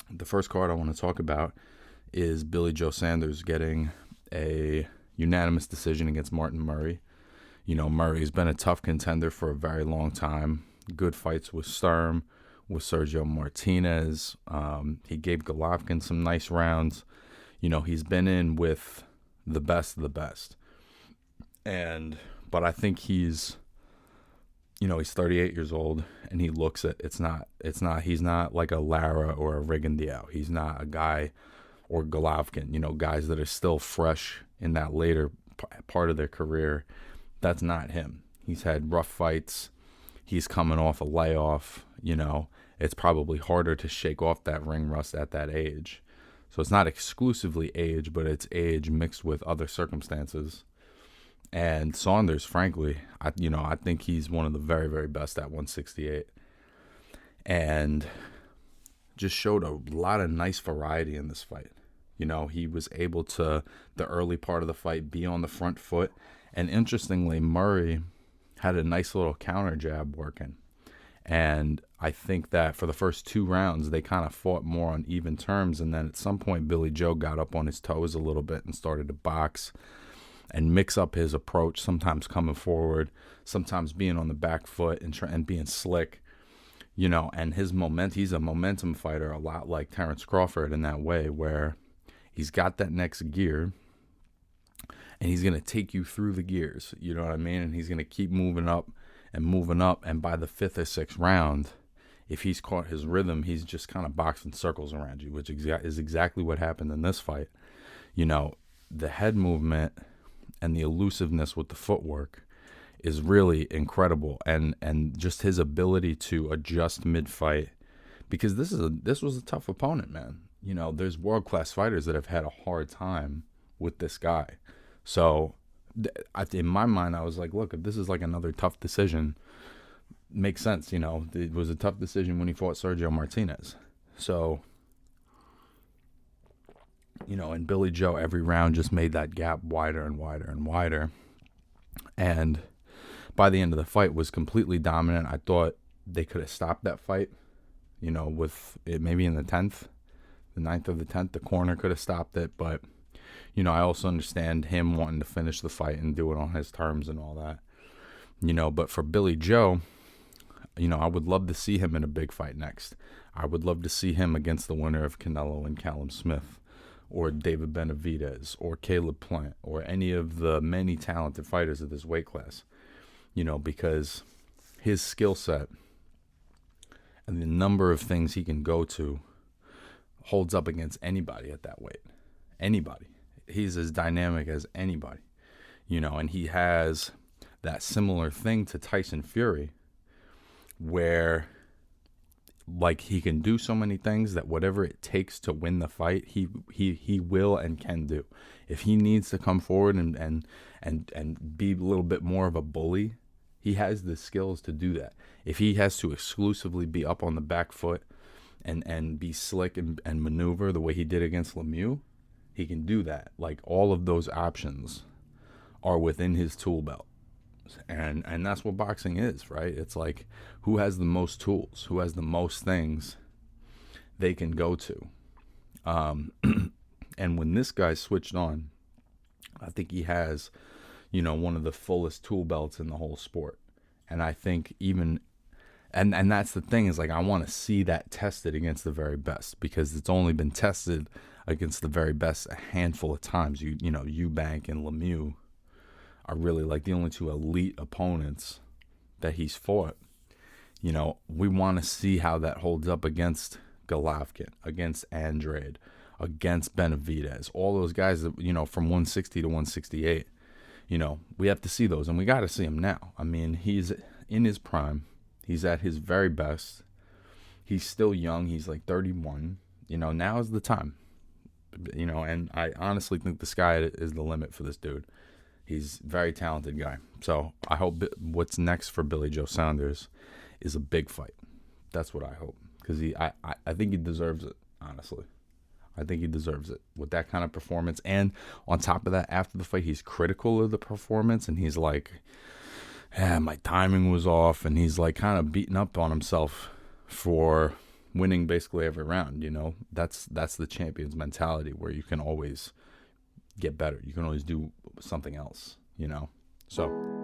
The first card I want to talk about is Billy Joe Saunders getting a unanimous decision against Martin Murray. Murray's been a tough contender for a very long time. Good fights with Sturm, with Sergio Martinez. He gave Golovkin some nice rounds. He's been in with the best of the best. But I think he's 38 years old, and he looks at he's not like a Lara or a Rigondeaux. He's not a guy, or Golovkin, guys that are still fresh in that later part of their career. That's not him. He's had rough fights. He's coming off a layoff. It's probably harder to shake off that ring rust at that age. So it's not exclusively age, but it's age mixed with other circumstances. And Saunders, frankly, I think he's one of the very, very best at 168. And just showed a lot of nice variety in this fight. He was able to, the early part of the fight, be on the front foot. And interestingly, Murray had a nice little counter jab working. And I think that for the first 2 rounds, they kind of fought more on even terms. And then at some point, Billy Joe got up on his toes a little bit and started to box and mix up his approach, sometimes coming forward, sometimes being on the back foot and being slick. And he's a momentum fighter, a lot like Terrence Crawford in that way, where he's got that next gear and he's going to take you through the gears. You know what I mean? And he's going to keep moving up. And by the 5th or 6th round, if he's caught his rhythm, he's just kind of boxing circles around you, which is exactly what happened in this fight. The head movement and the elusiveness with the footwork is really incredible, and just his ability to adjust mid-fight, because this was a tough opponent, man. There's world-class fighters that have had a hard time with this guy. So in my mind, I was like, look, if this is like another tough decision, makes sense. It was a tough decision when he fought Sergio Martinez. So, and Billy Joe every round just made that gap wider and wider and wider. And by the end of the fight was completely dominant. I thought they could have stopped that fight, with it maybe in the 10th, the 9th or the 10th, the corner could have stopped it. But, I also understand him wanting to finish the fight and do it on his terms and all that, but for Billy Joe, I would love to see him in a big fight next. I would love to see him against the winner of Canelo and Callum Smith, or David Benavidez, or Caleb Plant, or any of the many talented fighters of this weight class, because his skill set and the number of things he can go to holds up against anybody at that weight. Anybody. He's as dynamic as anybody, and he has that similar thing to Tyson Fury, where like he can do so many things that whatever it takes to win the fight, he will and can do. If he needs to come forward and be a little bit more of a bully, he has the skills to do that. If he has to exclusively be up on the back foot and be slick and maneuver the way he did against Lemieux, he can do that. Like, all of those options are within his tool belt. And that's what boxing is, right? It's like, who has the most tools? Who has the most things they can go to? And when this guy switched on, I think he has, one of the fullest tool belts in the whole sport. And I think even, and that's the thing, is like, I want to see that tested against the very best, because it's only been tested against the very best a handful of times. Eubank and Lemieux are really like the only 2 elite opponents that he's fought. We want to see how that holds up against Golovkin, against Andrade, against Benavidez, all those guys that, from 160 to 168. We have to see those, and we got to see him now. I mean, he's in his prime. He's at his very best. He's still young. He's like 31. Now is the time. And I honestly think the sky is the limit for this dude. He's a very talented guy. So I hope what's next for Billy Joe Saunders is a big fight. That's what I hope. Because I think he deserves it, honestly. I think he deserves it with that kind of performance. And on top of that, after the fight, he's critical of the performance. And he's like, my timing was off. And he's like kind of beating up on himself for winning basically every round. That's the champion's mentality, where you can always get better. You can always do something else. So